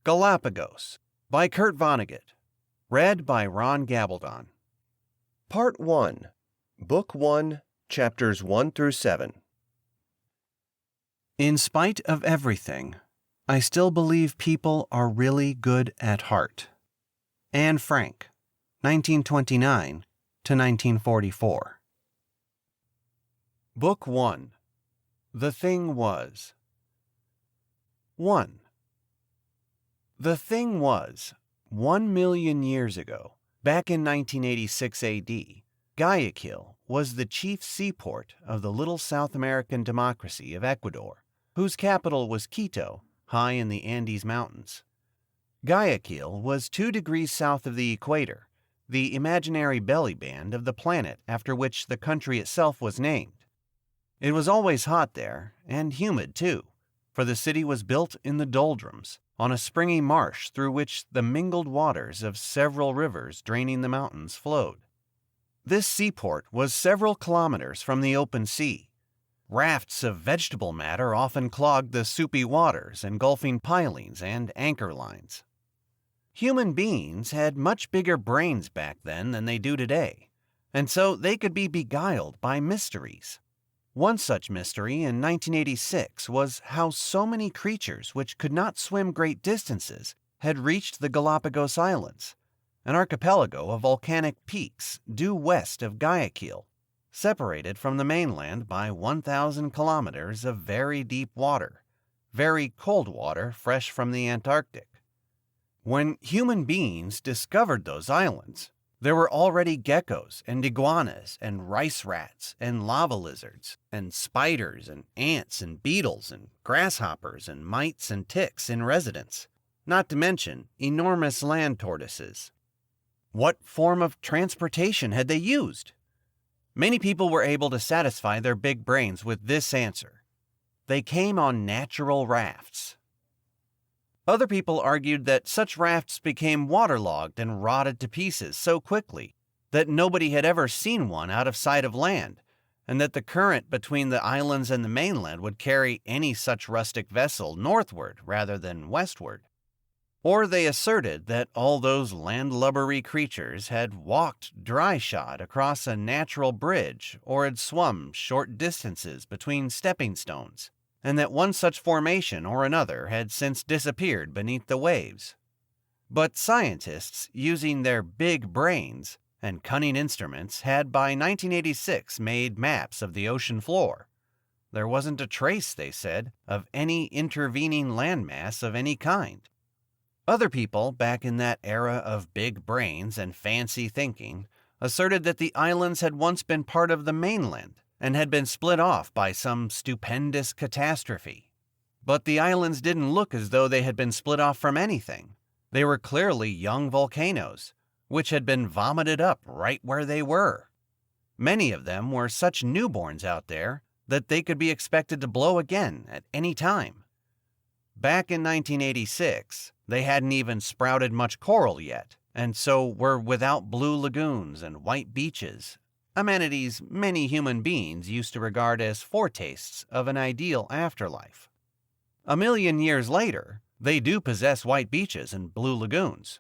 Galapagos by Kurt Vonnegut. Read by Ron Gabaldon. Part 1, Book 1, Chapters 1 through 7. In spite of everything, I still believe people are really good at heart. Anne Frank, 1929 to 1944. Book 1. The Thing Was. 1. The thing was, 1,000,000 years ago, back in 1986 AD, Guayaquil was the chief seaport of the little South American democracy of Ecuador, whose capital was Quito, high in the Andes Mountains. Guayaquil was 2 degrees south of the equator, the imaginary belly band of the planet after which the country itself was named. It was always hot there, and humid too, for the city was built in the doldrums, on a springy marsh through which the mingled waters of several rivers draining the mountains flowed. This seaport was several kilometers from the open sea. Rafts of vegetable matter often clogged the soupy waters, engulfing pilings and anchor lines. Human beings had much bigger brains back then than they do today, and so they could be beguiled by mysteries. One such mystery in 1986 was how so many creatures which could not swim great distances had reached the Galapagos Islands, an archipelago of volcanic peaks due west of Guayaquil, separated from the mainland by 1,000 kilometers of very deep water, very cold water fresh from the Antarctic. When human beings discovered those islands, there were already geckos and iguanas and rice rats and lava lizards and spiders and ants and beetles and grasshoppers and mites and ticks in residence, not to mention enormous land tortoises. What form of transportation had they used? Many people were able to satisfy their big brains with this answer. They came on natural rafts. Other people argued that such rafts became waterlogged and rotted to pieces so quickly that nobody had ever seen one out of sight of land, and that the current between the islands and the mainland would carry any such rustic vessel northward rather than westward. Or they asserted that all those landlubbery creatures had walked dry-shod across a natural bridge or had swum short distances between stepping stones, and that one such formation or another had since disappeared beneath the waves. But scientists, using their big brains and cunning instruments, had by 1986 made maps of the ocean floor. There wasn't a trace, they said, of any intervening landmass of any kind. Other people, back in that era of big brains and fancy thinking, asserted that the islands had once been part of the mainland and had been split off by some stupendous catastrophe. But the islands didn't look as though they had been split off from anything. They were clearly young volcanoes, which had been vomited up right where they were. Many of them were such newborns out there that they could be expected to blow again at any time. Back in 1986, they hadn't even sprouted much coral yet, and so were without blue lagoons and white beaches, amenities many human beings used to regard as foretastes of an ideal afterlife. 1,000,000 years later, they do possess white beaches and blue lagoons.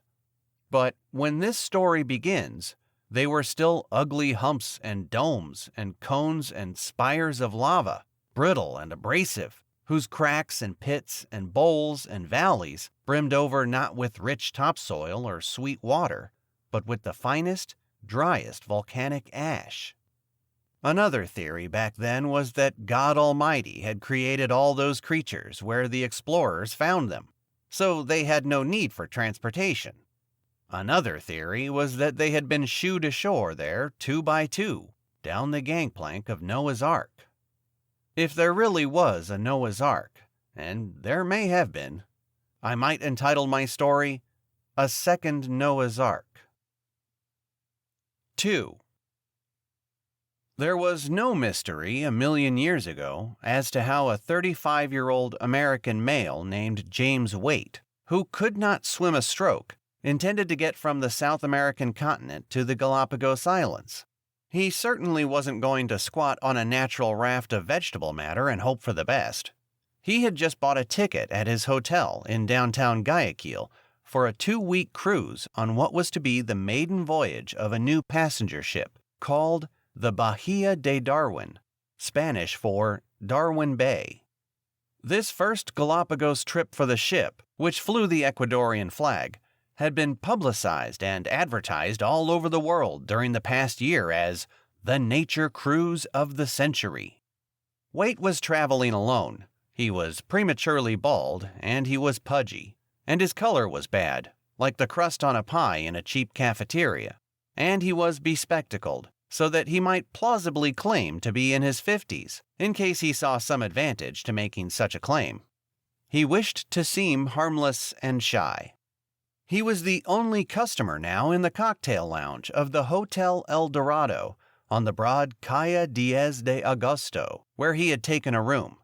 But when this story begins, they were still ugly humps and domes and cones and spires of lava, brittle and abrasive, whose cracks and pits and bowls and valleys brimmed over not with rich topsoil or sweet water, but with the finest, driest volcanic ash. Another theory back then was that God Almighty had created all those creatures where the explorers found them, so they had no need for transportation. Another theory was that they had been shooed ashore there 2 by 2, down the gangplank of Noah's Ark. If there really was a Noah's Ark, and there may have been, I might entitle my story, A Second Noah's Ark. 2. There was no mystery 1,000,000 years ago as to how a 35-year-old American male named James Waite, who could not swim a stroke, intended to get from the South American continent to the Galapagos Islands. He certainly wasn't going to squat on a natural raft of vegetable matter and hope for the best. He had just bought a ticket at his hotel in downtown Guayaquil for a 2-week cruise on what was to be the maiden voyage of a new passenger ship called the Bahia de Darwin, Spanish for Darwin Bay. This first Galapagos trip for the ship, which flew the Ecuadorian flag, had been publicized and advertised all over the world during the past year as the nature cruise of the century. Waite was traveling alone. He was prematurely bald, and he was pudgy, and his color was bad, like the crust on a pie in a cheap cafeteria, and he was bespectacled, so that he might plausibly claim to be in his 50s, in case he saw some advantage to making such a claim. He wished to seem harmless and shy. He was the only customer now in the cocktail lounge of the Hotel El Dorado on the broad Calle 10 de Agosto, where he had taken a room.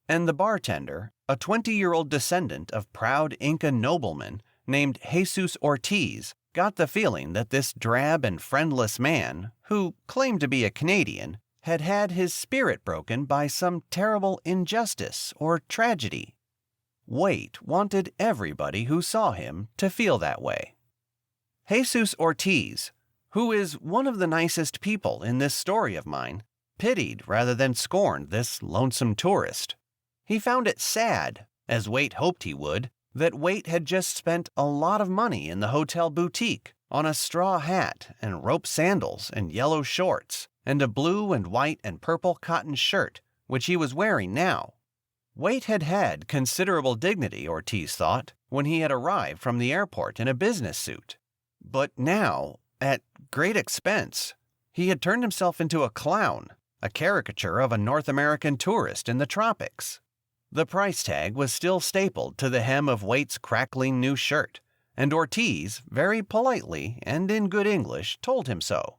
And the bartender, a 20-year-old descendant of proud Inca noblemen named Jesus Ortiz, got the feeling that this drab and friendless man, who claimed to be a Canadian, had had his spirit broken by some terrible injustice or tragedy. Waite wanted everybody who saw him to feel that way. Jesus Ortiz, who is one of the nicest people in this story of mine, pitied rather than scorned this lonesome tourist. He found it sad, as Waite hoped he would, that Waite had just spent a lot of money in the hotel boutique on a straw hat and rope sandals and yellow shorts and a blue and white and purple cotton shirt, which he was wearing now. Waite had had considerable dignity, Ortiz thought, when he had arrived from the airport in a business suit. But now, at great expense, he had turned himself into a clown, a caricature of a North American tourist in the tropics. The price tag was still stapled to the hem of Waite's crackling new shirt, and Ortiz, very politely and in good English, told him so.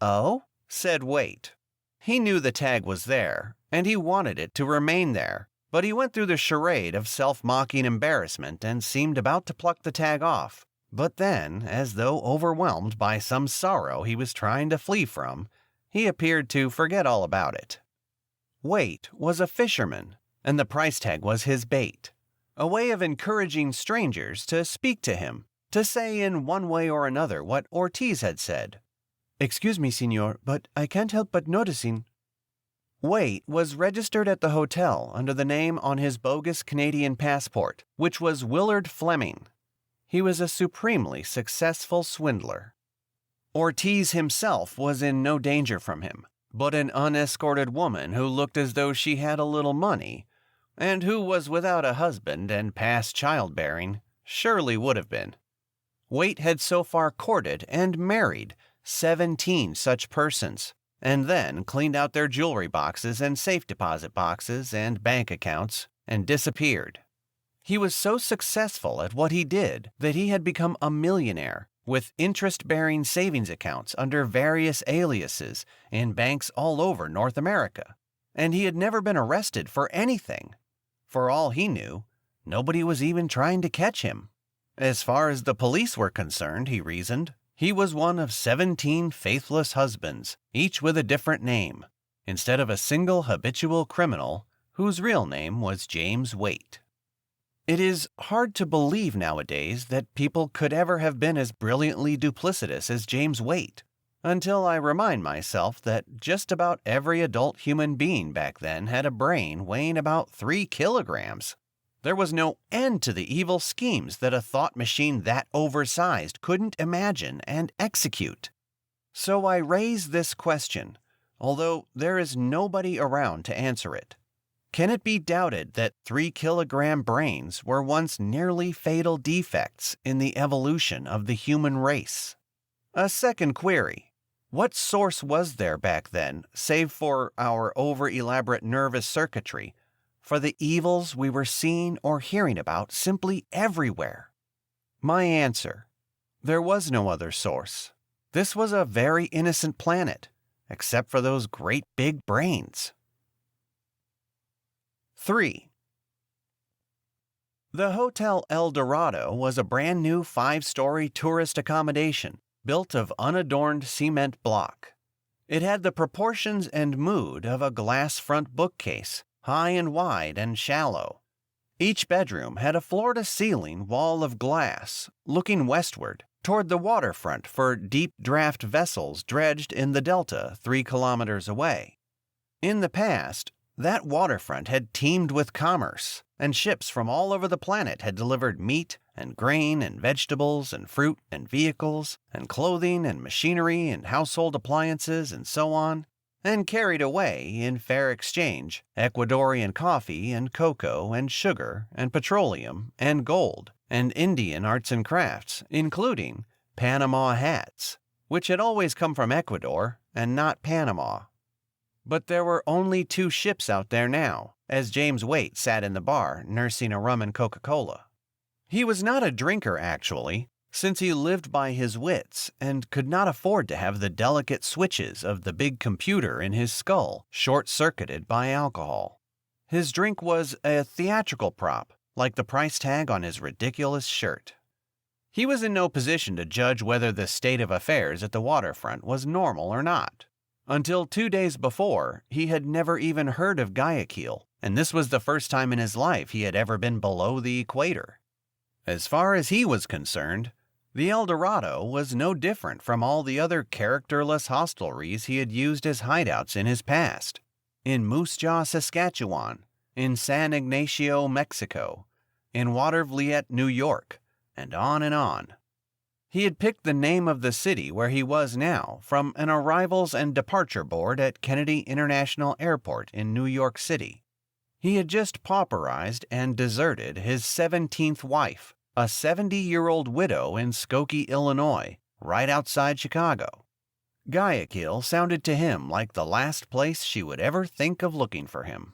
"Oh?" said Waite. He knew the tag was there, and he wanted it to remain there, but he went through the charade of self-mocking embarrassment and seemed about to pluck the tag off. But then, as though overwhelmed by some sorrow he was trying to flee from, he appeared to forget all about it. Waite was a fisherman, and the price tag was his bait, a way of encouraging strangers to speak to him, to say in one way or another what Ortiz had said. "Excuse me, senor, but I can't help but noticing." Waite was registered at the hotel under the name on his bogus Canadian passport, which was Willard Fleming. He was a supremely successful swindler. Ortiz himself was in no danger from him, but an unescorted woman who looked as though she had a little money, and who was without a husband and past childbearing, surely would have been. Waite had so far courted and married 17 such persons, and then cleaned out their jewelry boxes and safe deposit boxes and bank accounts, and disappeared. He was so successful at what he did that he had become a millionaire, with interest-bearing savings accounts under various aliases in banks all over North America, and he had never been arrested for anything. For all he knew, nobody was even trying to catch him. As far as the police were concerned, he reasoned, he was one of 17 faithless husbands, each with a different name, instead of a single habitual criminal whose real name was James Waite. It is hard to believe nowadays that people could ever have been as brilliantly duplicitous as James Waite, until I remind myself that just about every adult human being back then had a brain weighing about 3 kilograms. There was no end to the evil schemes that a thought machine that oversized couldn't imagine and execute. So I raise this question, although there is nobody around to answer it. Can it be doubted that 3-kilogram brains were once nearly fatal defects in the evolution of the human race? A second query. What source was there back then, save for our over-elaborate nervous circuitry, for the evils we were seeing or hearing about simply everywhere? My answer: there was no other source. This was a very innocent planet, except for those great big brains. 3. The Hotel El Dorado was a brand new 5-story tourist accommodation built of unadorned cement block. It had the proportions and mood of a glass front bookcase, high and wide and shallow. Each bedroom had a floor-to-ceiling wall of glass, looking westward, toward the waterfront for deep draft vessels dredged in the delta 3 kilometers away. In the past, that waterfront had teemed with commerce, and ships from all over the planet had delivered meat and grain and vegetables and fruit and vehicles and clothing and machinery and household appliances and so on, and carried away, in fair exchange, Ecuadorian coffee and cocoa and sugar and petroleum and gold and Indian arts and crafts, including Panama hats, which had always come from Ecuador and not Panama. But there were only 2 ships out there now, as James Waite sat in the bar nursing a rum and Coca-Cola. He was not a drinker, actually, since he lived by his wits and could not afford to have the delicate switches of the big computer in his skull short-circuited by alcohol. His drink was a theatrical prop, like the price tag on his ridiculous shirt. He was in no position to judge whether the state of affairs at the waterfront was normal or not. Until 2 days before, he had never even heard of Guayaquil, and this was the first time in his life he had ever been below the equator. As far as he was concerned, the El Dorado was no different from all the other characterless hostelries he had used as hideouts in his past. In Moose Jaw, Saskatchewan, in San Ignacio, Mexico, in Watervliet, New York, and on and on. He had picked the name of the city where he was now from an arrivals and departure board at Kennedy International Airport in New York City. He had just pauperized and deserted his 17th wife, a 70-year-old widow in Skokie, Illinois, right outside Chicago. Guayaquil sounded to him like the last place she would ever think of looking for him.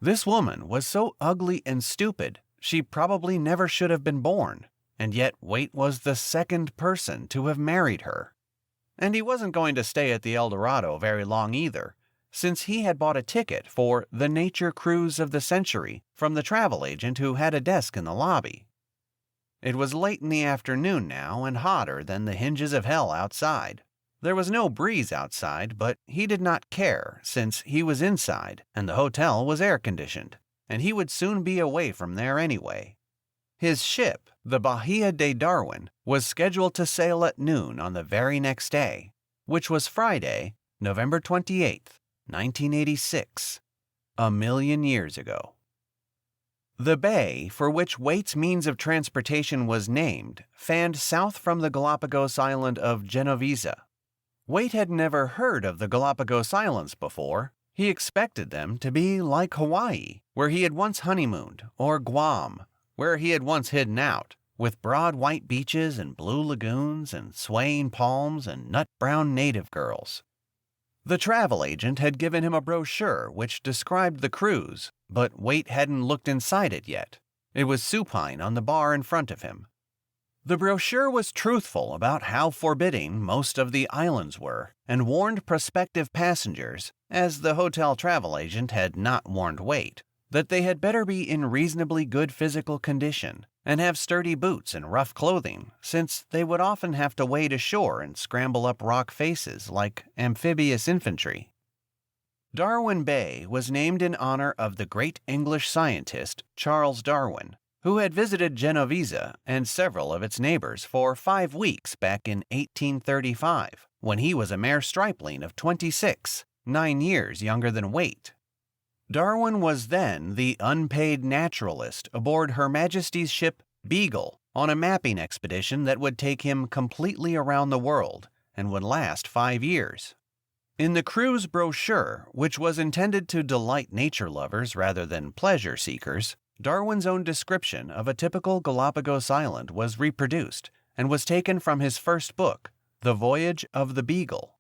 This woman was so ugly and stupid, she probably never should have been born, and yet Waite was the second person to have married her. And he wasn't going to stay at the El Dorado very long either, since he had bought a ticket for the nature cruise of the century from the travel agent who had a desk in the lobby. It was late in the afternoon now and hotter than the hinges of hell outside. There was no breeze outside, but he did not care since he was inside and the hotel was air-conditioned, and he would soon be away from there anyway. His ship, the Bahia de Darwin, was scheduled to sail at noon on the very next day, which was Friday, November 28th, 1986, 1,000,000 years ago. The bay for which Waite's means of transportation was named fanned south from the Galapagos island of Genovesa. Waite had never heard of the Galapagos Islands before. He expected them to be like Hawaii, where he had once honeymooned, or Guam, where he had once hidden out, with broad white beaches and blue lagoons and swaying palms and nut-brown native girls. The travel agent had given him a brochure which described the cruise, but Waite hadn't looked inside it yet. It was supine on the bar in front of him. The brochure was truthful about how forbidding most of the islands were, and warned prospective passengers, as the hotel travel agent had not warned Waite, that they had better be in reasonably good physical condition and have sturdy boots and rough clothing, since they would often have to wade ashore and scramble up rock faces like amphibious infantry. Darwin Bay was named in honor of the great English scientist Charles Darwin, who had visited Genovesa and several of its neighbors for 5 weeks back in 1835, when he was a mere stripling of 26, 9 years younger than Waite. Darwin was then the unpaid naturalist aboard Her Majesty's ship Beagle on a mapping expedition that would take him completely around the world and would last 5 years. In the cruise brochure, which was intended to delight nature lovers rather than pleasure seekers, Darwin's own description of a typical Galapagos island was reproduced and was taken from his first book, The Voyage of the Beagle.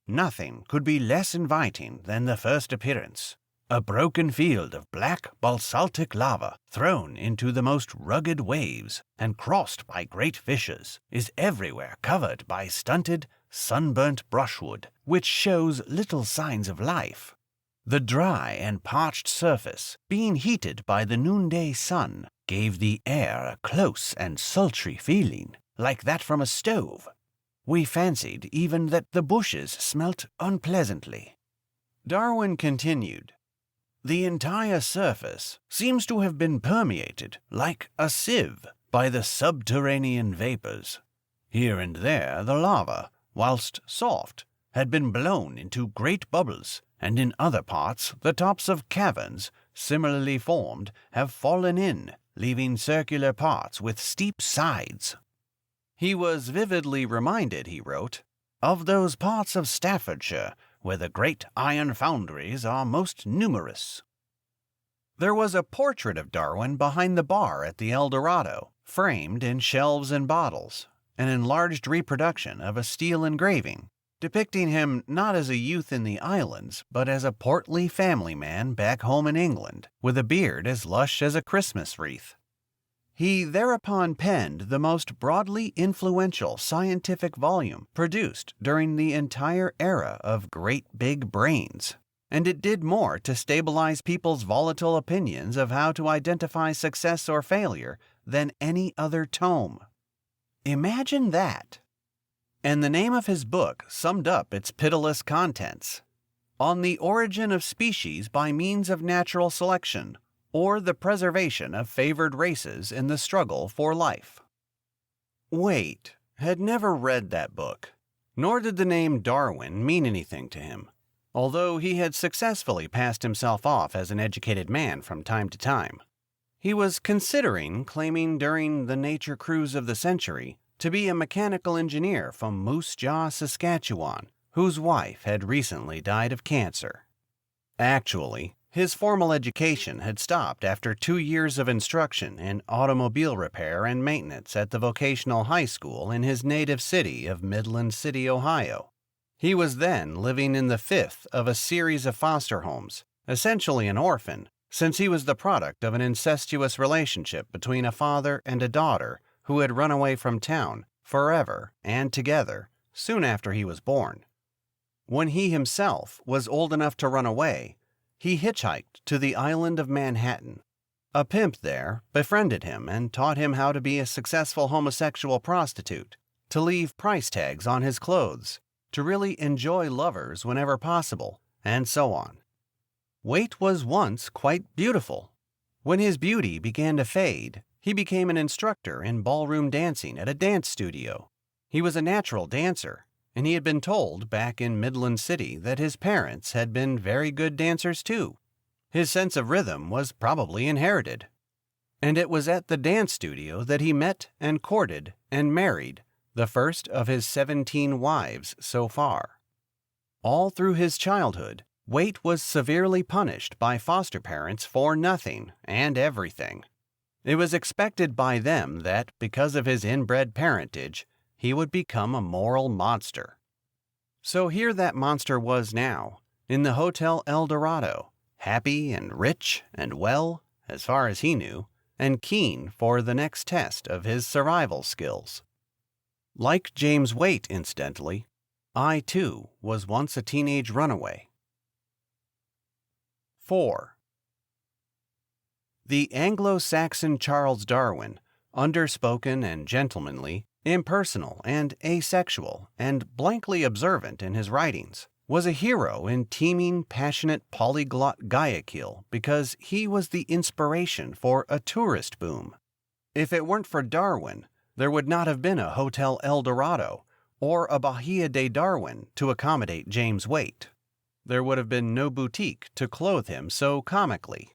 Nothing could be less inviting than the first appearance. A broken field of black basaltic lava, thrown into the most rugged waves and crossed by great fissures, is everywhere covered by stunted, sunburnt brushwood, which shows little signs of life. The dry and parched surface, being heated by the noonday sun, gave the air a close and sultry feeling, like that from a stove. We fancied even that the bushes smelt unpleasantly. Darwin continued, The entire surface seems to have been permeated, like a sieve, by the subterranean vapors. Here and there the lava, whilst soft, had been blown into great bubbles, and in other parts the tops of caverns, similarly formed, have fallen in, leaving circular parts with steep sides. He was vividly reminded, he wrote, of those parts of Staffordshire where the great iron foundries are most numerous. There was a portrait of Darwin behind the bar at the El Dorado, framed in shelves and bottles, an enlarged reproduction of a steel engraving, depicting him not as a youth in the islands, but as a portly family man back home in England, with a beard as lush as a Christmas wreath. He thereupon penned the most broadly influential scientific volume produced during the entire era of great big brains, and it did more to stabilize people's volatile opinions of how to identify success or failure than any other tome. Imagine that! And the name of his book summed up its pitiless contents: On the Origin of Species by Means of Natural Selection, or the Preservation of Favored Races in the Struggle for Life. Waite had never read that book, nor did the name Darwin mean anything to him, although he had successfully passed himself off as an educated man from time to time. He was considering claiming during the nature cruise of the century to be a mechanical engineer from Moose Jaw, Saskatchewan, whose wife had recently died of cancer. Actually, his formal education had stopped after 2 years of instruction in automobile repair and maintenance at the vocational high school in his native city of Midland City, Ohio. He was then living in the 5th of a series of foster homes, essentially an orphan, since he was the product of an incestuous relationship between a father and a daughter who had run away from town, forever and together, soon after he was born. When he himself was old enough to run away, he hitchhiked to the island of Manhattan. A pimp there befriended him and taught him how to be a successful homosexual prostitute, to leave price tags on his clothes, to really enjoy lovers whenever possible, and so on. Waite was once quite beautiful. When his beauty began to fade, he became an instructor in ballroom dancing at a dance studio. He was a natural dancer, and he had been told back in Midland City that his parents had been very good dancers too. His sense of rhythm was probably inherited. And it was at the dance studio that he met and courted and married the first of his 17 wives so far. All through his childhood, Waite was severely punished by foster parents for nothing and everything. It was expected by them that, because of his inbred parentage, he would become a moral monster. So here that monster was now, in the Hotel El Dorado, happy and rich and well, as far as he knew, and keen for the next test of his survival skills. Like James Waite, incidentally, I, too, was once a teenage runaway. 4. The Anglo-Saxon Charles Darwin, underspoken and gentlemanly, impersonal and asexual, and blankly observant in his writings, was a hero in teeming, passionate polyglot Guayaquil because he was the inspiration for a tourist boom. If it weren't for Darwin, there would not have been a Hotel El Dorado or a Bahia de Darwin to accommodate James Waite. There would have been no boutique to clothe him so comically.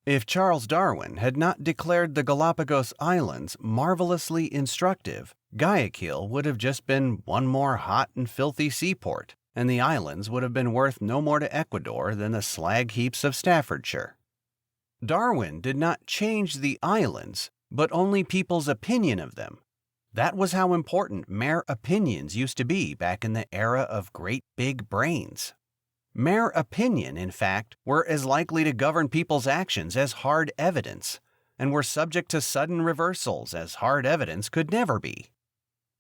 If Charles Darwin had not declared the Galapagos Islands marvelously instructive, Guayaquil would have just been one more hot and filthy seaport, and the islands would have been worth no more to Ecuador than the slag heaps of Staffordshire. Darwin did not change the islands, but only people's opinion of them. That was how important mere opinions used to be back in the era of great big brains. Mere opinion, in fact, were as likely to govern people's actions as hard evidence, and were subject to sudden reversals as hard evidence could never be.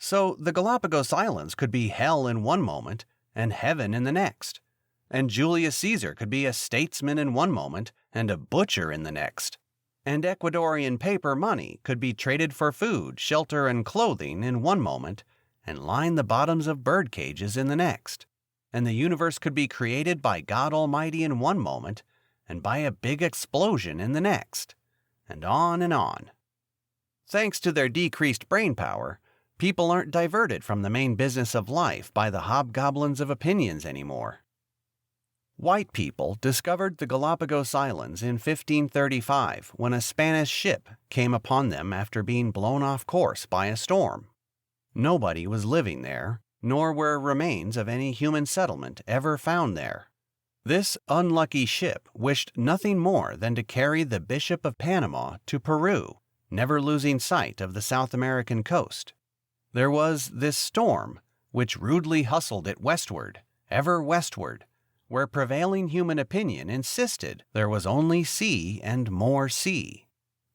So the Galapagos Islands could be hell in one moment and heaven in the next, and Julius Caesar could be a statesman in one moment and a butcher in the next, and Ecuadorian paper money could be traded for food, shelter, and clothing in one moment and line the bottoms of bird cages in the next. And the universe could be created by God Almighty in one moment, and by a big explosion in the next, and on and on. Thanks to their decreased brain power, people aren't diverted from the main business of life by the hobgoblins of opinions anymore. White people discovered the Galapagos Islands in 1535 when a Spanish ship came upon them after being blown off course by a storm. Nobody was living there, nor were remains of any human settlement ever found there. This unlucky ship wished nothing more than to carry the Bishop of Panama to Peru, never losing sight of the South American coast. There was this storm, which rudely hustled it westward, ever westward, where prevailing human opinion insisted there was only sea and more sea.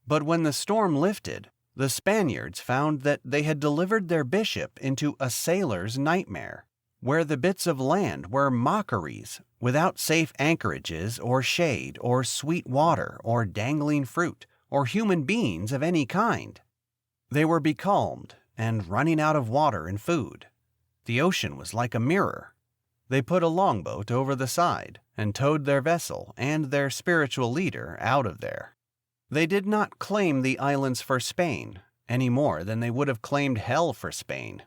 But when the storm lifted, the Spaniards found that they had delivered their bishop into a sailor's nightmare, where the bits of land were mockeries without safe anchorages or shade or sweet water or dangling fruit or human beings of any kind. They were becalmed and running out of water and food. The ocean was like a mirror. They put a longboat over the side and towed their vessel and their spiritual leader out of there. They did not claim the islands for Spain, any more than they would have claimed hell for Spain.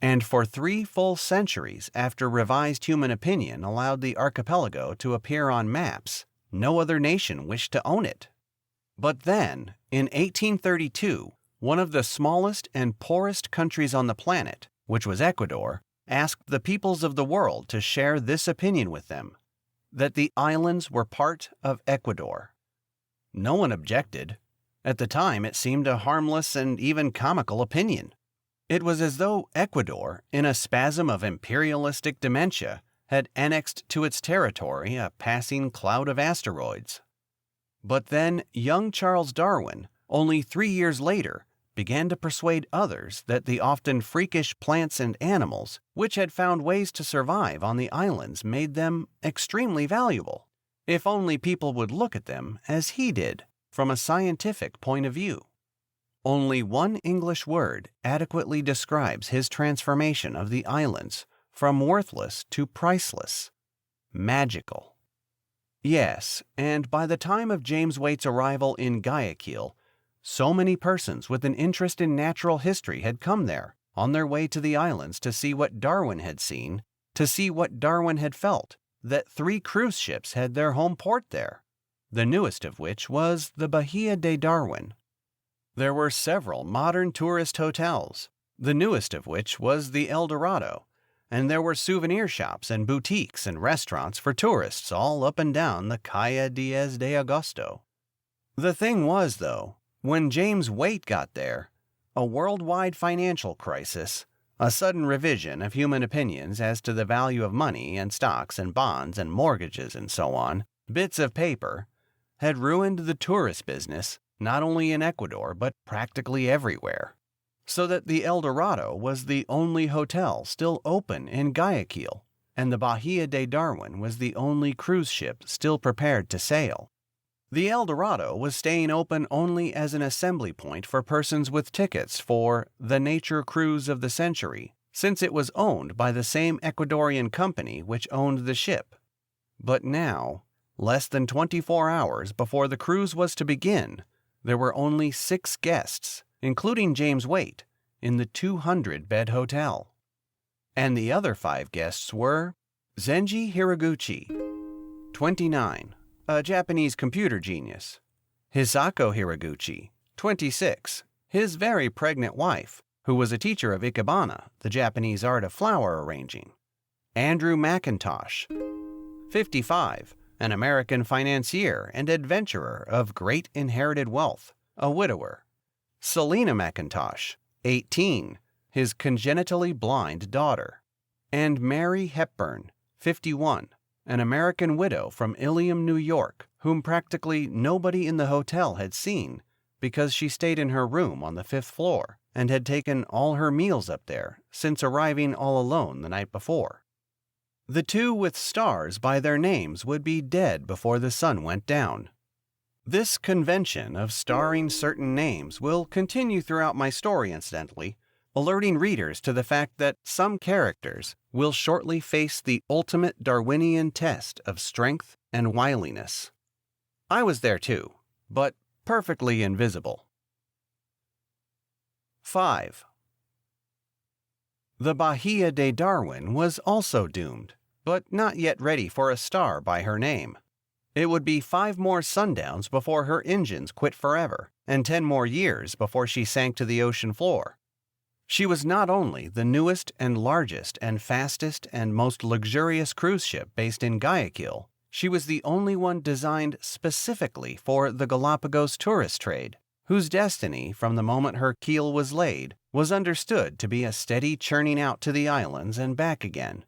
And for 3 full centuries after revised human opinion allowed the archipelago to appear on maps, no other nation wished to own it. But then, in 1832, one of the smallest and poorest countries on the planet, which was Ecuador, asked the peoples of the world to share this opinion with them, that the islands were part of Ecuador. No one objected. At the time, it seemed a harmless and even comical opinion. It was as though Ecuador, in a spasm of imperialistic dementia, had annexed to its territory a passing cloud of asteroids. But then young Charles Darwin, only 3 years later, began to persuade others that the often freakish plants and animals which had found ways to survive on the islands made them extremely valuable, if only people would look at them as he did, from a scientific point of view. Only one English word adequately describes his transformation of the islands from worthless to priceless: magical. Yes, and by the time of James Waite's arrival in Guayaquil, so many persons with an interest in natural history had come there, on their way to the islands to see what Darwin had seen, to see what Darwin had felt, that 3 cruise ships had their home port there, the newest of which was the Bahia de Darwin. There were several modern tourist hotels, the newest of which was the El Dorado, and there were souvenir shops and boutiques and restaurants for tourists all up and down the Calle Diez de Agosto. The thing was, though, when James Waite got there, a worldwide financial crisis, a sudden revision of human opinions as to the value of money and stocks and bonds and mortgages and so on, bits of paper, had ruined the tourist business not only in Ecuador but practically everywhere, so that the El Dorado was the only hotel still open in Guayaquil, and the Bahia de Darwin was the only cruise ship still prepared to sail. The El Dorado was staying open only as an assembly point for persons with tickets for the Nature Cruise of the Century, since it was owned by the same Ecuadorian company which owned the ship. But now, less than 24 hours before the cruise was to begin, there were only 6 guests, including James Waite, in the 200-bed hotel. And the other 5 guests were Zenji Hiraguchi, 29, a Japanese computer genius; Hisako Hiraguchi, 26, his very pregnant wife, who was a teacher of Ikebana, the Japanese art of flower arranging; Andrew McIntosh, 55, an American financier and adventurer of great inherited wealth, a widower; Selena McIntosh, 18, his congenitally blind daughter; and Mary Hepburn, 51, an American widow from Ilium, New York, whom practically nobody in the hotel had seen because she stayed in her room on the 5th floor and had taken all her meals up there since arriving all alone the night before. The 2 with stars by their names would be dead before the sun went down. This convention of starring certain names will continue throughout my story, incidentally, alerting readers to the fact that some characters will shortly face the ultimate Darwinian test of strength and wiliness. I was there too, but perfectly invisible. 5. The Bahia de Darwin was also doomed, but not yet ready for a star by her name. It would be 5 more sundowns before her engines quit forever, and 10 more years before she sank to the ocean floor. She was not only the newest and largest and fastest and most luxurious cruise ship based in Guayaquil, she was the only one designed specifically for the Galapagos tourist trade, whose destiny from the moment her keel was laid was understood to be a steady churning out to the islands and back again,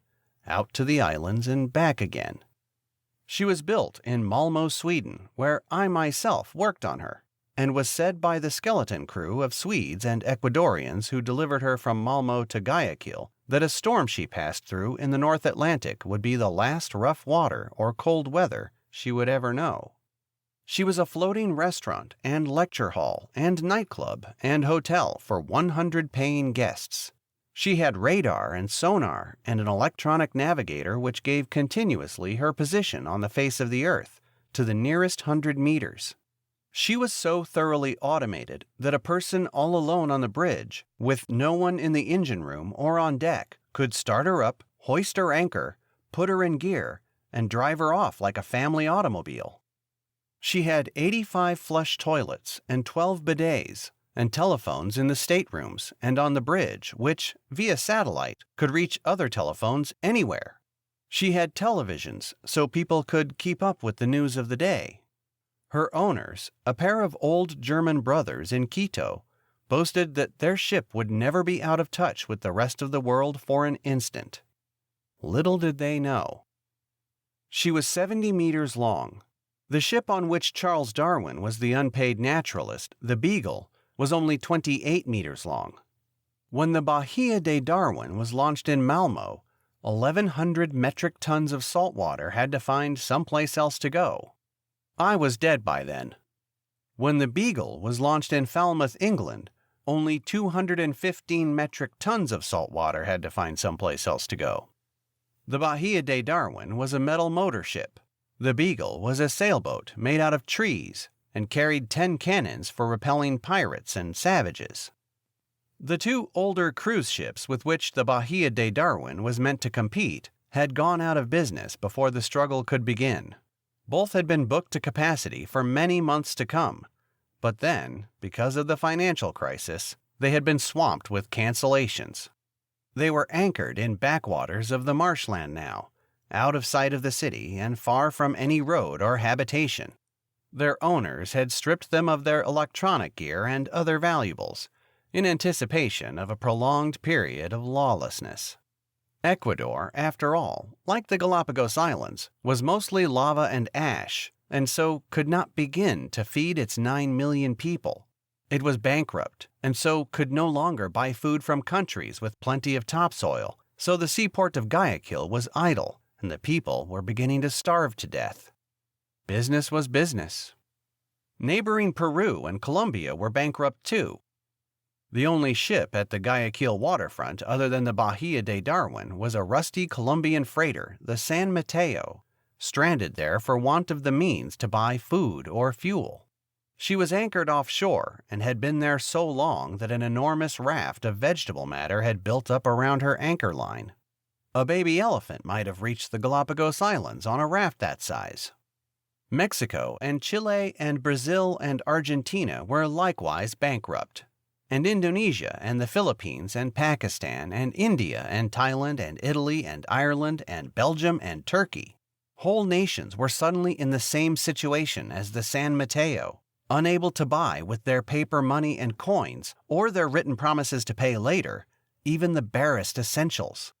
out to the islands and back again. She was built in Malmo, Sweden, where I myself worked on her, and was said by the skeleton crew of Swedes and Ecuadorians who delivered her from Malmo to Guayaquil that a storm she passed through in the North Atlantic would be the last rough water or cold weather she would ever know. She was a floating restaurant and lecture hall and nightclub and hotel for 100 paying guests. She had radar and sonar and an electronic navigator which gave continuously her position on the face of the Earth to the nearest 100 meters. She was so thoroughly automated that a person all alone on the bridge, with no one in the engine room or on deck, could start her up, hoist her anchor, put her in gear, and drive her off like a family automobile. She had 85 flush toilets and 12 bidets, and telephones in the staterooms and on the bridge, which, via satellite, could reach other telephones anywhere. She had televisions so people could keep up with the news of the day. Her owners, a pair of old German brothers in Quito, boasted that their ship would never be out of touch with the rest of the world for an instant. Little did they know. She was 70 meters long. The ship on which Charles Darwin was the unpaid naturalist, the Beagle, was only 28 meters long. When the Bahia de Darwin was launched in Malmo, 1,100 metric tons of salt water had to find someplace else to go. I was dead by then. When the Beagle was launched in Falmouth, England, only 215 metric tons of salt water had to find someplace else to go. The Bahia de Darwin was a metal motor ship. The Beagle was a sailboat made out of trees and carried 10 cannons for repelling pirates and savages. The 2 older cruise ships with which the Bahia de Darwin was meant to compete had gone out of business before the struggle could begin. Both had been booked to capacity for many months to come, but then, because of the financial crisis, they had been swamped with cancellations. They were anchored in backwaters of the marshland now, out of sight of the city and far from any road or habitation. Their owners had stripped them of their electronic gear and other valuables, in anticipation of a prolonged period of lawlessness. Ecuador, after all, like the Galapagos Islands, was mostly lava and ash, and so could not begin to feed its 9 million people. It was bankrupt, and so could no longer buy food from countries with plenty of topsoil, so the seaport of Guayaquil was idle, and the people were beginning to starve to death. Business was business. Neighboring Peru and Colombia were bankrupt too. The only ship at the Guayaquil waterfront other than the Bahia de Darwin was a rusty Colombian freighter, the San Mateo, stranded there for want of the means to buy food or fuel. She was anchored offshore and had been there so long that an enormous raft of vegetable matter had built up around her anchor line. A baby elephant might have reached the Galapagos Islands on a raft that size. Mexico and Chile and Brazil and Argentina were likewise bankrupt, and Indonesia and the Philippines and Pakistan and India and Thailand and Italy and Ireland and Belgium and Turkey. Whole nations were suddenly in the same situation as the San Mateo, unable to buy with their paper money and coins or their written promises to pay later, even the barest essentials.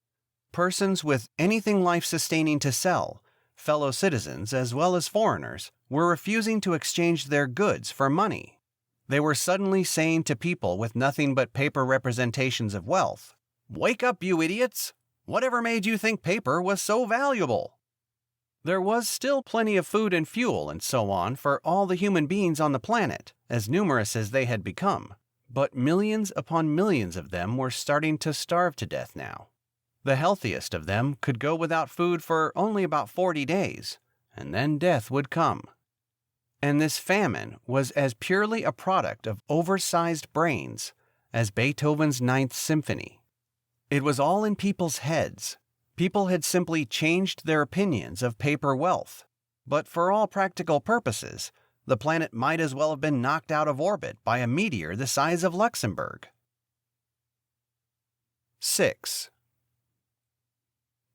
Persons with anything life-sustaining to sell, fellow citizens as well as foreigners, were refusing to exchange their goods for money. They were suddenly saying to people with nothing but paper representations of wealth, "Wake up, you idiots! Whatever made you think paper was so valuable?" There was still plenty of food and fuel and so on for all the human beings on the planet, as numerous as they had become, but millions upon millions of them were starting to starve to death now. The healthiest of them could go without food for only about 40 days, and then death would come. And this famine was as purely a product of oversized brains as Beethoven's Ninth Symphony. It was all in people's heads. People had simply changed their opinions of paper wealth. But for all practical purposes, the planet might as well have been knocked out of orbit by a meteor the size of Luxembourg. 6.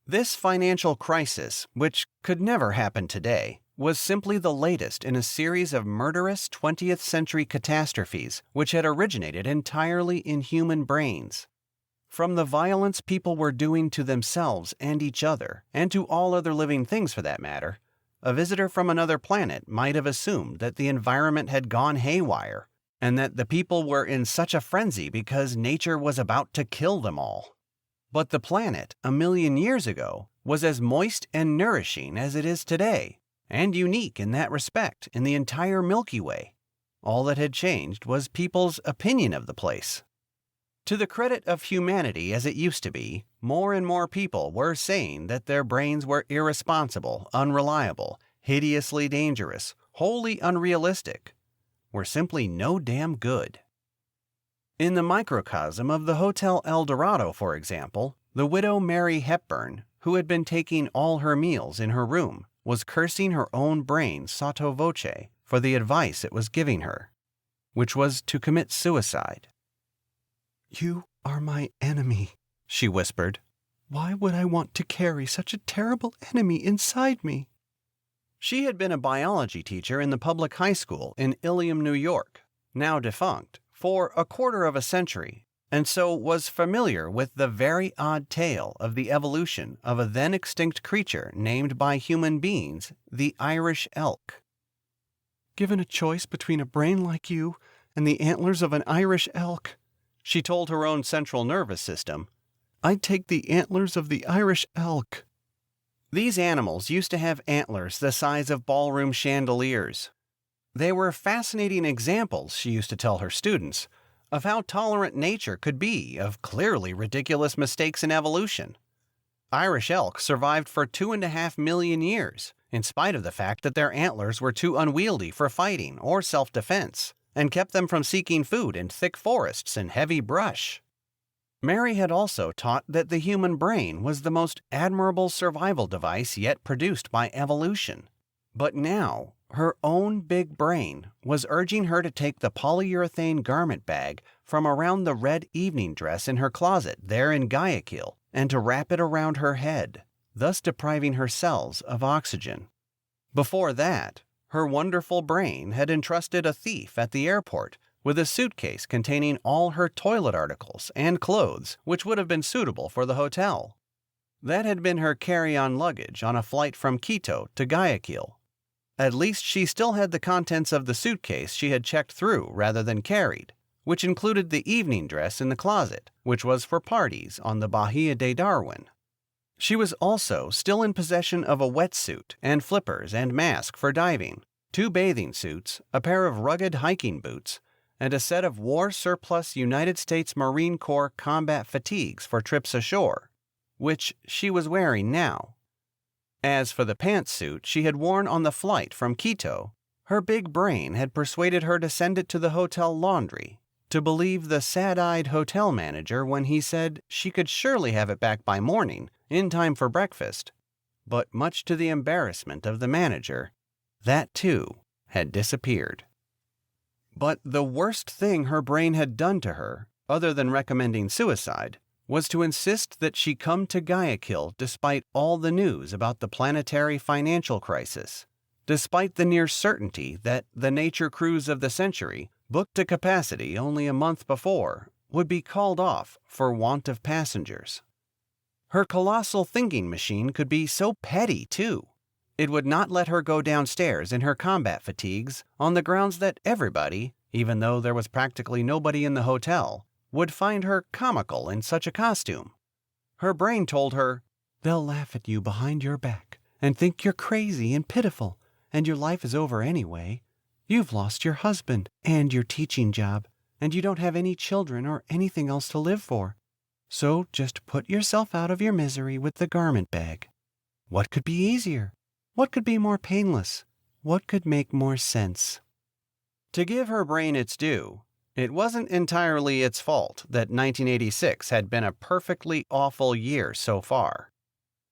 This financial crisis, which could never happen today, was simply the latest in a series of murderous 20th century catastrophes which had originated entirely in human brains. From the violence people were doing to themselves and each other, and to all other living things for that matter, a visitor from another planet might have assumed that the environment had gone haywire, and that the people were in such a frenzy because nature was about to kill them all. But the planet, 1,000,000 years ago, was as moist and nourishing as it is today, and unique in that respect in the entire Milky Way. All that had changed was people's opinion of the place. To the credit of humanity as it used to be, more and more people were saying that their brains were irresponsible, unreliable, hideously dangerous, wholly unrealistic, were simply no damn good. In the microcosm of the Hotel El Dorado, for example, the widow Mary Hepburn, who had been taking all her meals in her room, was cursing her own brain sotto voce for the advice it was giving her, which was to commit suicide. "You are my enemy," she whispered. "Why would I want to carry such a terrible enemy inside me?" She had been a biology teacher in the public high school in Ilium, New York, now defunct, for a quarter of a century, and so was familiar with the very odd tale of the evolution of a then extinct creature named by human beings the Irish elk. "Given a choice between a brain like you and the antlers of an Irish elk," she told her own central nervous system, "I'd take the antlers of the Irish elk." These animals used to have antlers the size of ballroom chandeliers. They were fascinating examples, she used to tell her students, of how tolerant nature could be of clearly ridiculous mistakes in evolution. Irish elk survived for 2.5 million years, in spite of the fact that their antlers were too unwieldy for fighting or self-defense, and kept them from seeking food in thick forests and heavy brush. Mary had also taught that the human brain was the most admirable survival device yet produced by evolution. But now, her own big brain was urging her to take the polyurethane garment bag from around the red evening dress in her closet there in Guayaquil and to wrap it around her head, thus depriving her cells of oxygen. Before that, her wonderful brain had entrusted a thief at the airport with a suitcase containing all her toilet articles and clothes which would have been suitable for the hotel. That had been her carry-on luggage on a flight from Quito to Guayaquil. At least she still had the contents of the suitcase she had checked through rather than carried, which included the evening dress in the closet, which was for parties on the Bahia de Darwin. She was also still in possession of a wetsuit and flippers and mask for diving, 2 bathing suits, a pair of rugged hiking boots, and a set of war-surplus United States Marine Corps combat fatigues for trips ashore, which she was wearing now. As for the pantsuit she had worn on the flight from Quito, her big brain had persuaded her to send it to the hotel laundry, to believe the sad-eyed hotel manager when he said she could surely have it back by morning, in time for breakfast. But much to the embarrassment of the manager, that too had disappeared. But the worst thing her brain had done to her, other than recommending suicide, was to insist that she come to Guayaquil despite all the news about the planetary financial crisis, despite the near certainty that the nature cruise of the century, booked to capacity only a month before, would be called off for want of passengers. Her colossal thinking machine could be so petty, too. It would not let her go downstairs in her combat fatigues on the grounds that everybody, even though there was practically nobody in the hotel, would find her comical in such a costume. Her brain told her, "They'll laugh at you behind your back and think you're crazy and pitiful, and your life is over anyway. You've lost your husband and your teaching job, and you don't have any children or anything else to live for. So just put yourself out of your misery with the garment bag. What could be easier? What could be more painless? what could make more sense? To give her brain its due, it wasn't entirely its fault that 1986 had been a perfectly awful year so far.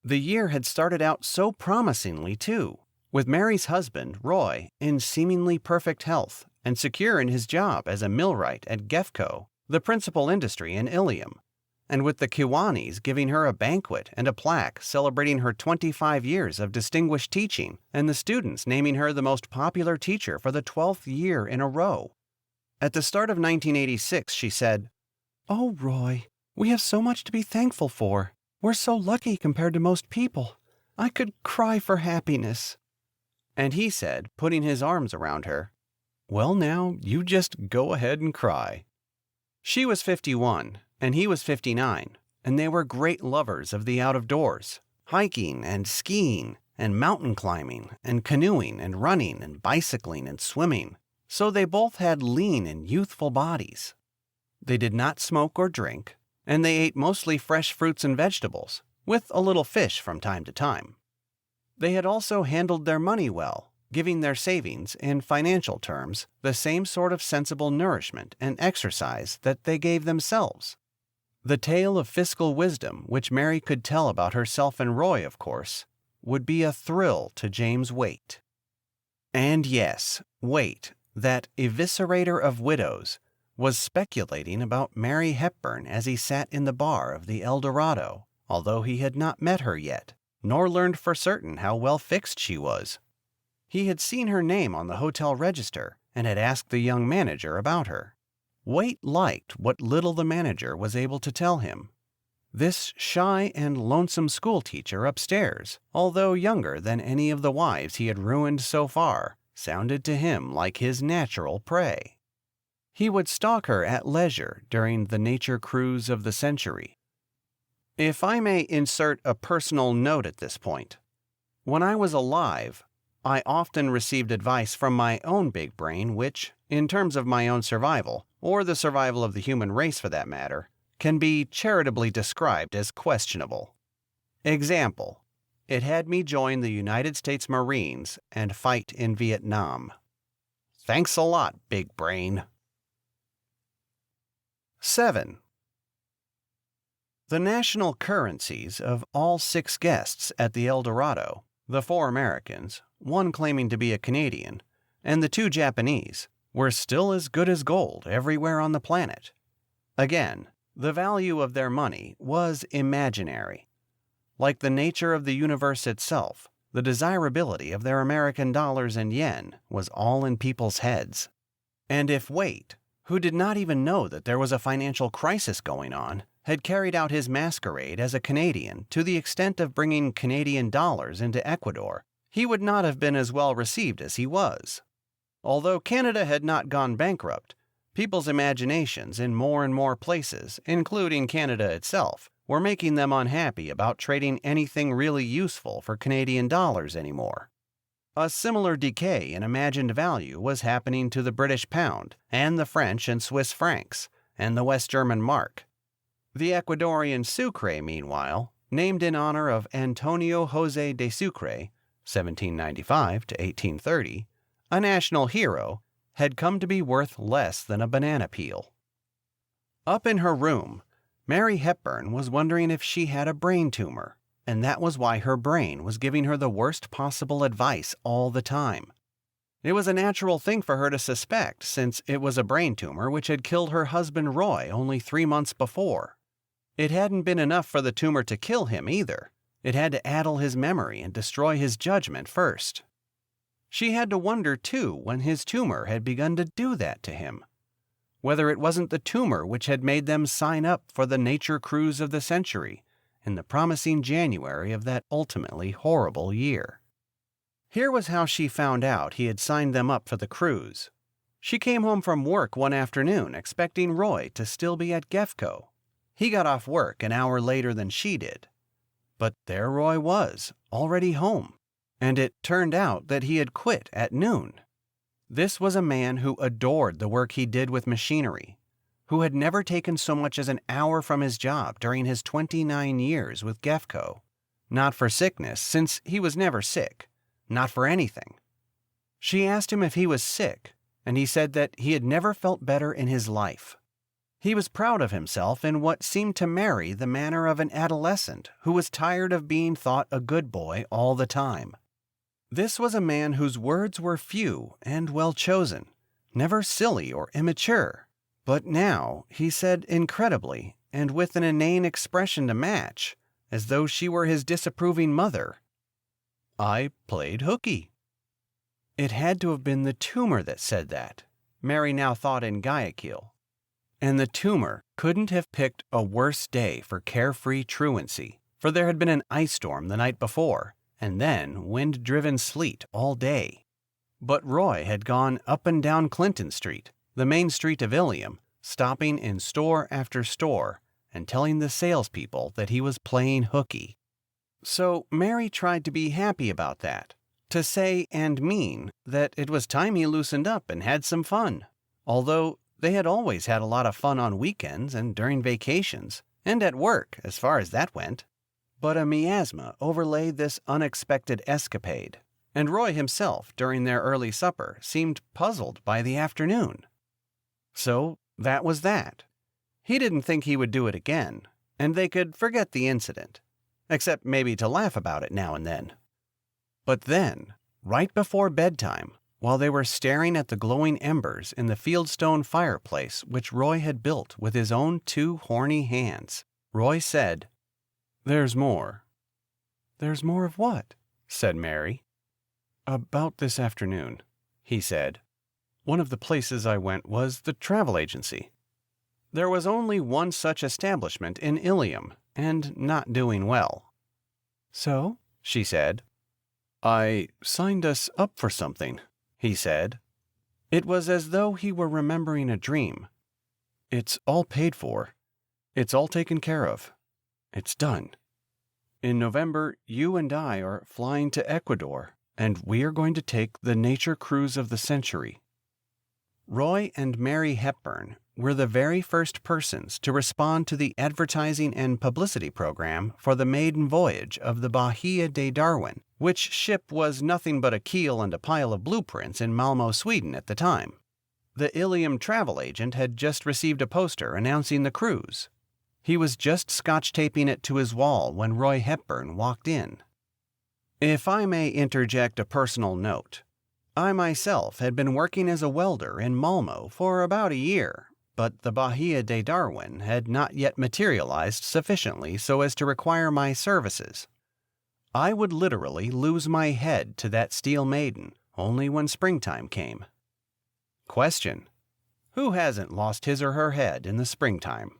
The year had started out so promisingly, too, with Mary's husband, Roy, in seemingly perfect health and secure in his job as a millwright at Gefco, the principal industry in Ilium, and with the Kiwanis giving her a banquet and a plaque celebrating her 25 years of distinguished teaching, and the students naming her the most popular teacher for the 12th year in a row. At the start of 1986, she said, "Oh, Roy, we have so much to be thankful for. We're so lucky compared to most people. I could cry for happiness." And he said, putting his arms around her, "Well now, you just go ahead and cry." She was 51, and he was 59, and they were great lovers of the out-of-doors, hiking and skiing and mountain climbing and canoeing and running and bicycling and swimming, so they both had lean and youthful bodies. They did not smoke or drink, and they ate mostly fresh fruits and vegetables, with a little fish from time to time. They had also handled their money well, giving their savings, in financial terms, the same sort of sensible nourishment and exercise that they gave themselves. The tale of fiscal wisdom which Mary could tell about herself and Roy, of course, would be a thrill to James Waite. And yes, Waite, that eviscerator of widows, was speculating about Mary Hepburn as he sat in the bar of the El Dorado, although he had not met her yet, nor learned for certain how well fixed she was. He had seen her name on the hotel register and had asked the young manager about her. Waite liked what little the manager was able to tell him. This shy and lonesome schoolteacher upstairs, although younger than any of the wives he had ruined so far, sounded to him like his natural prey. He would stalk her at leisure during the nature cruise of the century. If I may insert a personal note at this point, when I was alive, I often received advice from my own big brain which, in terms of my own survival, or the survival of the human race for that matter, can be charitably described as questionable. Example: it had me join the United States Marines and fight in Vietnam. Thanks a lot, big brain. 7. The national currencies of all 6 guests at the El Dorado, the 4 Americans, one claiming to be a Canadian, and the 2 Japanese, were still as good as gold everywhere on the planet. Again, the value of their money was imaginary. Like the nature of the universe itself, the desirability of their American dollars and yen was all in people's heads. And if Waite, who did not even know that there was a financial crisis going on, had carried out his masquerade as a Canadian to the extent of bringing Canadian dollars into Ecuador, he would not have been as well received as he was. Although Canada had not gone bankrupt, people's imaginations in more and more places, including Canada itself, were making them unhappy about trading anything really useful for Canadian dollars anymore. A similar decay in imagined value was happening to the British pound and the French and Swiss francs and the West German mark. The Ecuadorian sucre, meanwhile, named in honor of Antonio José de Sucre, 1795 to 1830, a national hero, had come to be worth less than a banana peel. Up in her room, Mary Hepburn was wondering if she had a brain tumor, and that was why her brain was giving her the worst possible advice all the time. It was a natural thing for her to suspect, since it was a brain tumor which had killed her husband Roy only 3 months before. It hadn't been enough for the tumor to kill him either. It had to addle his memory and destroy his judgment first. She had to wonder, too, when his tumor had begun to do that to him. Whether it wasn't the tumor which had made them sign up for the nature cruise of the century in the promising January of that ultimately horrible year. Here was how she found out he had signed them up for the cruise. She came home from work one afternoon expecting Roy to still be at Gefco. He got off work an hour later than she did. But there Roy was, already home, and it turned out that he had quit at noon. This was a man who adored the work he did with machinery, who had never taken so much as an hour from his job during his 29 years with Gefco. Not for sickness, since he was never sick. Not for anything. She asked him if he was sick, and he said that he had never felt better in his life. He was proud of himself in what seemed to Mary the manner of an adolescent who was tired of being thought a good boy all the time. This was a man whose words were few and well chosen, never silly or immature. But now he said incredibly, and with an inane expression to match, as though she were his disapproving mother, "I played hooky." It had to have been the tumor that said that, Mary now thought in Guayaquil. And the tumor couldn't have picked a worse day for carefree truancy, for there had been an ice storm the night before, and then wind-driven sleet all day. But Roy had gone up and down Clinton Street, the main street of Ilium, stopping in store after store and telling the salespeople that he was playing hooky. So Mary tried to be happy about that, to say and mean that it was time he loosened up and had some fun, although they had always had a lot of fun on weekends and during vacations, and at work as far as that went. But a miasma overlaid this unexpected escapade, and Roy himself, during their early supper, seemed puzzled by the afternoon. So that was that. He didn't think he would do it again, and they could forget the incident, except maybe to laugh about it now and then. But then, right before bedtime, while they were staring at the glowing embers in the fieldstone fireplace which Roy had built with his own 2 horny hands, Roy said, "There's more." "There's more of what?" said Mary. "About this afternoon," he said. "One of the places I went was the travel agency. There was only one such establishment in Ilium, and not doing well." "So?" she said. "I signed us up for something," he said. It was as though he were remembering a dream. "It's all paid for. It's all taken care of. It's done. In November, you and I are flying to Ecuador, and we are going to take the nature cruise of the century." Roy and Mary Hepburn were the very first persons to respond to the advertising and publicity program for the maiden voyage of the Bahia de Darwin, which ship was nothing but a keel and a pile of blueprints in Malmo, Sweden at the time. The Ilium travel agent had just received a poster announcing the cruise. He was just scotch-taping it to his wall when Roy Hepburn walked in. If I may interject a personal note, I myself had been working as a welder in Malmo for about a year, but the Bahia de Darwin had not yet materialized sufficiently so as to require my services. I would literally lose my head to that steel maiden only when springtime came. Question: who hasn't lost his or her head in the springtime?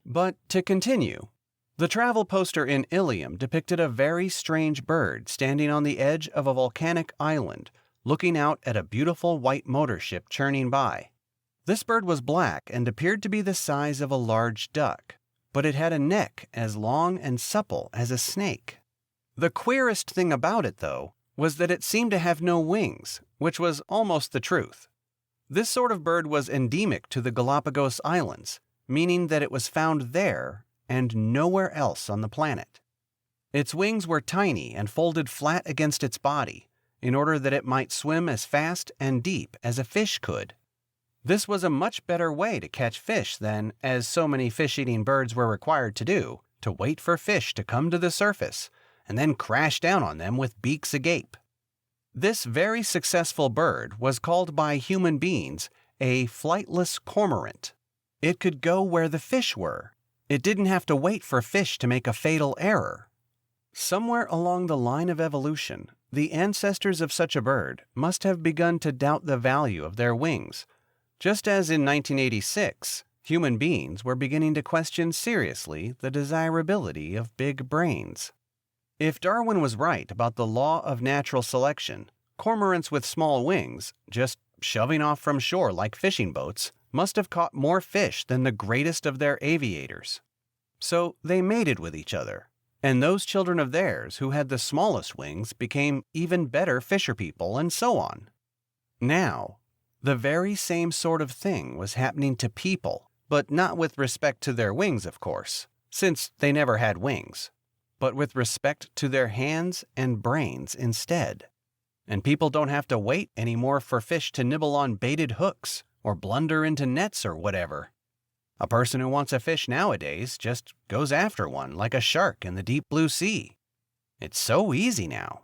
But to continue, the travel poster in Ilium depicted a very strange bird standing on the edge of a volcanic island, looking out at a beautiful white motor ship churning by. This bird was black and appeared to be the size of a large duck, but it had a neck as long and supple as a snake. The queerest thing about it, though, was that it seemed to have no wings, which was almost the truth. This sort of bird was endemic to the Galapagos Islands, meaning that it was found there and nowhere else on the planet. Its wings were tiny and folded flat against its body, in order that it might swim as fast and deep as a fish could. This was a much better way to catch fish than, as so many fish-eating birds were required to do, to wait for fish to come to the surface and then crash down on them with beaks agape. This very successful bird was called by human beings a flightless cormorant. It could go where the fish were. It didn't have to wait for fish to make a fatal error. Somewhere along the line of evolution, the ancestors of such a bird must have begun to doubt the value of their wings, just as in 1986, human beings were beginning to question seriously the desirability of big brains. If Darwin was right about the law of natural selection, cormorants with small wings, just shoving off from shore like fishing boats, must have caught more fish than the greatest of their aviators. So they mated with each other, and those children of theirs who had the smallest wings became even better fisher people, and so on. Now, the very same sort of thing was happening to people, but not with respect to their wings, of course, since they never had wings, but with respect to their hands and brains instead. And people don't have to wait anymore for fish to nibble on baited hooks or blunder into nets or whatever. A person who wants a fish nowadays just goes after one like a shark in the deep blue sea. It's so easy now.